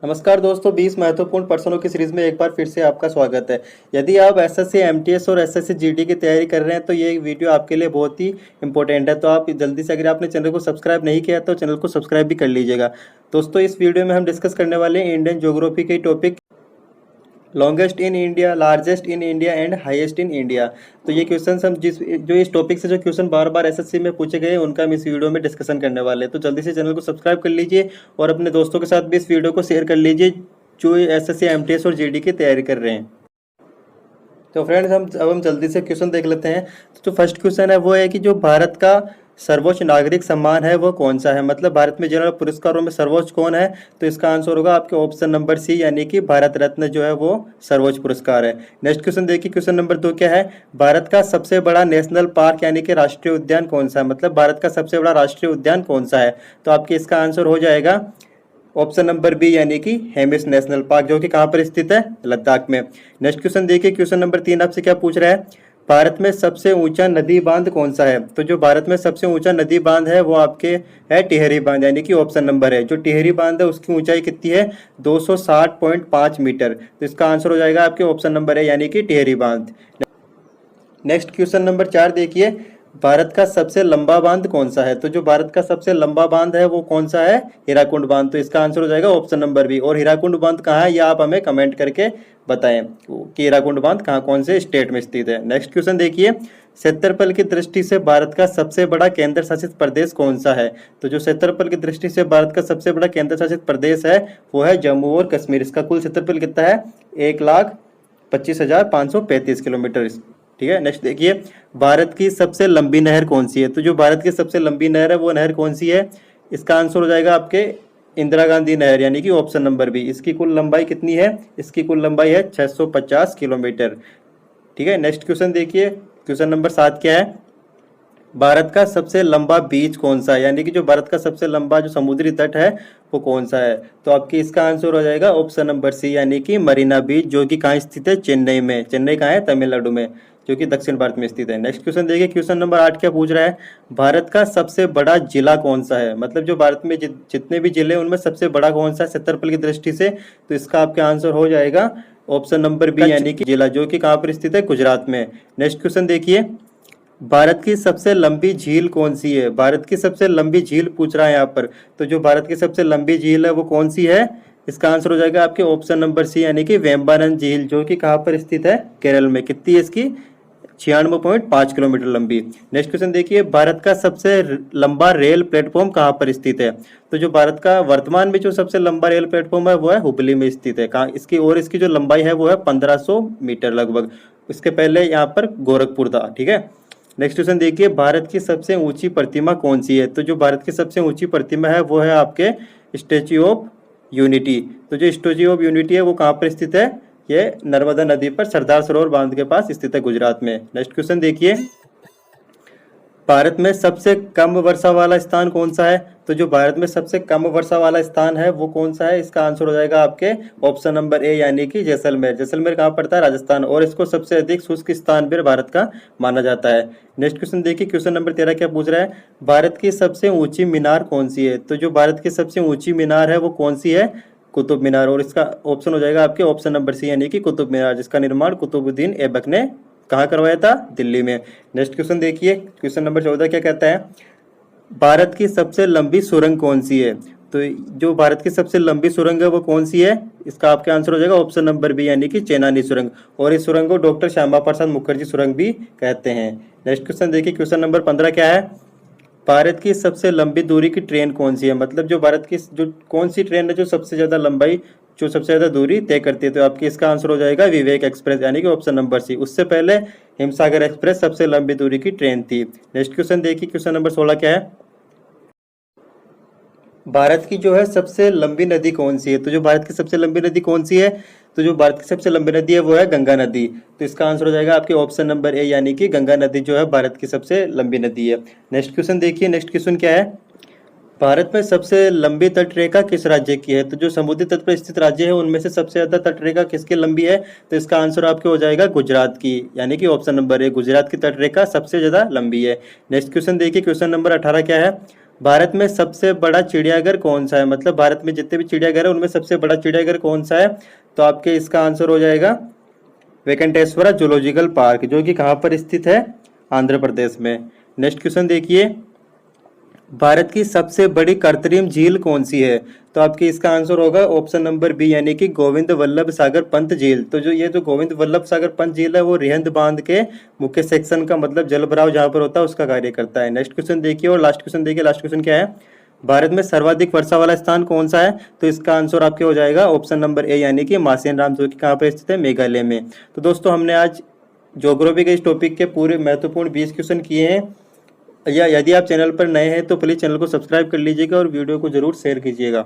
नमस्कार दोस्तों, 20 महत्वपूर्ण प्रश्नों की सीरीज में एक बार फिर से आपका स्वागत है। यदि आप एसएससी एमटीएस और एसएससी जीडी की तैयारी कर रहे हैं तो ये वीडियो आपके लिए बहुत ही इंपॉर्टेंट है। तो आप जल्दी से, अगर आपने चैनल को सब्सक्राइब नहीं किया तो चैनल को सब्सक्राइब भी कर लीजिएगा। दोस्तों, इस वीडियो में हम डिस्कस करने वाले हैं इंडियन ज्योग्राफी के topic longest in India, largest in India and highest in India. तो ये क्वेश्चन हम जो इस टॉपिक से जो क्वेश्चन बार बार एसएससी में पूछे गए उनका हम इस वीडियो में डिस्कशन करने वाले हैं। तो जल्दी से चैनल को सब्सक्राइब कर लीजिए और अपने दोस्तों के साथ भी इस वीडियो को शेयर कर लीजिए जो एसएससी एमटीएस और जीडी की तैयारी कर रहे हैं। तो फ्रेंड्स, हम जल्दी से क्वेश्चन देख लेते हैं। तो जो फर्स्ट क्वेश्चन है वो है कि जो भारत का सर्वोच्च नागरिक सम्मान है वो कौन सा है, मतलब भारत में जनरल पुरस्कारों में सर्वोच्च कौन है। तो इसका आंसर होगा आपके ऑप्शन नंबर सी, यानी कि भारत रत्न जो है वो सर्वोच्च पुरस्कार है। नेक्स्ट क्वेश्चन देखिए, क्वेश्चन नंबर 2 क्या है, भारत का सबसे बड़ा नेशनल पार्क यानी कि राष्ट्रीय उद्यान कौन सा है, मतलब भारत का सबसे बड़ा राष्ट्रीय उद्यान कौन सा है। तो आपके इसका आंसर हो जाएगा ऑप्शन नंबर बी, यानी कि हेमिस नेशनल पार्क, जो कि कहाँ पर स्थित है, लद्दाख में। नेक्स्ट क्वेश्चन देखिए, क्वेश्चन नंबर 3 आपसे क्या पूछ रहा है, भारत में सबसे ऊंचा नदी बांध कौन सा है। तो जो भारत में सबसे ऊंचा नदी बांध है वो आपके है टिहरी बांध, यानी कि ऑप्शन नंबर है। जो टिहरी बांध है उसकी ऊंचाई कितनी है, 260.5 मीटर। तो इसका आंसर हो जाएगा आपके ऑप्शन नंबर है, यानी कि टिहरी बांध। नेक्स्ट क्वेश्चन नंबर 4 देखिए, भारत का सबसे लंबा बांध कौन सा है। तो जो भारत का सबसे लंबा बांध है वो कौन सा है, हीराकुंड बांध। तो इसका आंसर हो जाएगा ऑप्शन नंबर बी। और हीराकुंड बांध कहाँ है, यह आप हमें कमेंट करके बताएं कि हीराकुंड बांध कहाँ, कौन से स्टेट में स्थित है। नेक्स्ट क्वेश्चन देखिए, क्षेत्रफल की दृष्टि से भारत का सबसे बड़ा केंद्र शासित प्रदेश कौन सा है। तो जो क्षेत्रफल की दृष्टि से भारत का सबसे बड़ा केंद्र शासित प्रदेश है वो है जम्मू और कश्मीर। इसका कुल क्षेत्रफल कितना है, 1,25,535 किलोमीटर। ठीक है। नेक्स्ट देखिए, भारत की सबसे लंबी नहर कौन सी है। तो जो भारत की सबसे लंबी नहर है वो नहर कौन सी है, इसका आंसर हो जाएगा आपके इंदिरा गांधी नहर, यानी कि ऑप्शन नंबर बी। इसकी कुल लंबाई कितनी है, इसकी कुल लंबाई है 650 किलोमीटर। ठीक है। नेक्स्ट क्वेश्चन देखिए, क्वेश्चन नंबर 7 क्या है, भारत का सबसे लंबा बीच कौन सा है, यानी कि जो भारत का सबसे लंबा जो समुद्री तट है वो कौन सा है। तो आपकी इसका आंसर हो जाएगा ऑप्शन नंबर सी, यानी कि मरीना बीच, जो कि कहाँ स्थित है, चेन्नई में। चेन्नई कहाँ है, तमिलनाडु में, जो कि दक्षिण भारत में स्थित है। नेक्स्ट क्वेश्चन देखिए, क्वेश्चन नंबर 8 क्या पूछ रहा है, भारत का सबसे बड़ा जिला कौन सा है, मतलब जो भारत में जितने भी जिले उनमें सबसे बड़ा कौन सा है क्षेत्रफल की दृष्टि से। तो इसका आपका आंसर हो जाएगा ऑप्शन नंबर बी, यानी कि जिला, जो कि कहाँ पर स्थित है, गुजरात में। नेक्स्ट क्वेश्चन देखिए, भारत की सबसे लंबी झील कौन सी है, भारत की सबसे लंबी झील पूछ रहा है यहाँ पर। तो जो भारत की सबसे लंबी झील है वो कौन सी है, इसका आंसर हो जाएगा आपके ऑप्शन नंबर सी, यानी कि वेम्बानंद झील, जो कि कहाँ पर स्थित है, केरल में। कितनी है इसकी, 96.5 किलोमीटर लंबी। नेक्स्ट क्वेश्चन देखिए, भारत का सबसे लंबा रेल प्लेटफॉर्म कहाँ पर स्थित है। तो जो भारत का वर्तमान में जो सबसे लंबा रेल प्लेटफॉर्म है वो है हुबली में स्थित है। कहाँ इसकी, और इसकी जो लंबाई है वो है 1500 मीटर लगभग। इसके पहले यहाँ पर गोरखपुर था। ठीक है। नेक्स्ट क्वेश्चन देखिए, भारत की सबसे ऊंची प्रतिमा कौन सी है। तो जो भारत की सबसे ऊंची प्रतिमा है वो है आपके स्टैच्यू ऑफ यूनिटी। तो जो स्टैच्यू ऑफ यूनिटी है वो कहाँ पर स्थित है, ये नर्मदा नदी पर सरदार सरोवर बांध के पास स्थित है, गुजरात में। नेक्स्ट क्वेश्चन देखिए, भारत में सबसे कम वर्षा वाला स्थान कौन सा है। तो जो भारत में सबसे कम वर्षा वाला स्थान है वो कौन सा है, इसका आंसर हो जाएगा आपके ऑप्शन नंबर ए, यानी कि जैसलमेर। जैसलमेर कहाँ पड़ता है, राजस्थान, और इसको सबसे अधिक शुष्क स्थान भी भारत का माना जाता है। नेक्स्ट क्वेश्चन देखिए, क्वेश्चन नंबर 13 क्या पूछ रहा है, भारत की सबसे ऊंची मीनार कौन सी है। तो जो भारत की सबसे ऊंची मीनार है वो कौन सी है, कुतुब मीनार, और इसका ऑप्शन हो जाएगा आपके ऑप्शन नंबर सी, यानी कि कुतुब मीनार, जिसका निर्माण कुतुबुद्दीन ऐबक ने कहाँ करवाया था, दिल्ली में। नेक्स्ट क्वेश्चन देखिए, क्वेश्चन नंबर 14 क्या कहता है, भारत की सबसे लंबी सुरंग कौन सी है। तो जो भारत की सबसे लंबी सुरंग है वो कौन सी है, इसका आपका आंसर हो जाएगा ऑप्शन नंबर बी, यानी कि चेनानी सुरंग, और इस सुरंग को डॉक्टर श्यामा प्रसाद मुखर्जी सुरंग भी कहते हैं। नेक्स्ट क्वेश्चन देखिए, क्वेश्चन नंबर 15 क्या है, भारत की सबसे लंबी दूरी की ट्रेन कौन सी है, मतलब जो भारत की जो कौन सी ट्रेन है जो सबसे ज्यादा लंबाई, जो सबसे ज्यादा दूरी तय करती है। तो आपकी इसका आंसर हो जाएगा विवेक एक्सप्रेस, यानी कि ऑप्शन नंबर सी। उससे पहले हिमसागर एक्सप्रेस सबसे लंबी दूरी की ट्रेन थी। नेक्स्ट क्वेश्चन देखिए, क्वेश्चन नंबर 16 क्या है, भारत की जो है सबसे लंबी नदी कौन सी है। तो जो भारत की सबसे लंबी नदी कौन सी है, तो जो भारत की सबसे लंबी नदी है वो है गंगा नदी। तो इसका आंसर हो जाएगा आपके ऑप्शन नंबर ए, यानी कि गंगा नदी जो है भारत की सबसे लंबी नदी है। नेक्स्ट क्वेश्चन देखिए, नेक्स्ट क्वेश्चन क्या है, भारत में सबसे लंबी तटरेखा किस राज्य की है। तो जो समुद्री तट पर स्थित राज्य है उनमें से सबसे ज्यादा तटरेखा किसकी लंबी है। तो इसका आंसर आपके हो जाएगा गुजरात की, यानी कि ऑप्शन नंबर ए, गुजरात की तटरेखा सबसे ज्यादा लंबी है। नेक्स्ट क्वेश्चन देखिए, क्वेश्चन नंबर 18 क्या है, भारत में सबसे बड़ा चिड़ियाघर कौन सा है, मतलब भारत में जितने भी चिड़ियाघर है उनमें सबसे बड़ा चिड़ियाघर कौन सा है, तो आपके इसका आंसर हो जाएगा वेंकटेश्वरा जूलॉजिकल पार्क, जो कि कहाँ पर स्थित है, आंध्र प्रदेश में। नेक्स्ट क्वेश्चन देखिए, भारत की सबसे बड़ी कृत्रिम झील कौन सी है, तो आपके इसका आंसर होगा ऑप्शन नंबर बी, यानी कि गोविंद वल्लभ सागर पंत झील। तो जो गोविंद वल्लभ सागर पंत झील है वो रिहंद बांध के मुख्य सेक्शन का मतलब जल भराव जहाँ पर होता है उसका कार्य करता है। नेक्स्ट क्वेश्चन देखिए और लास्ट क्वेश्चन देखिए, लास्ट क्वेश्चन क्या है, भारत में सर्वाधिक वर्षा वाला स्थान कौन सा है, तो इसका आंसर आपके हो जाएगा ऑप्शन नंबर ए, यानी कि मासेन राम, जो कि कहाँ पर स्थित है, मेघालय में। तो दोस्तों हमने आज ज्योग्राफी के इस टॉपिक के पूरे महत्वपूर्ण 20 क्वेश्चन किए हैं। या यदि आप चैनल पर नए हैं तो प्लीज़ चैनल को सब्सक्राइब कर लीजिएगा और वीडियो को जरूर शेयर कीजिएगा।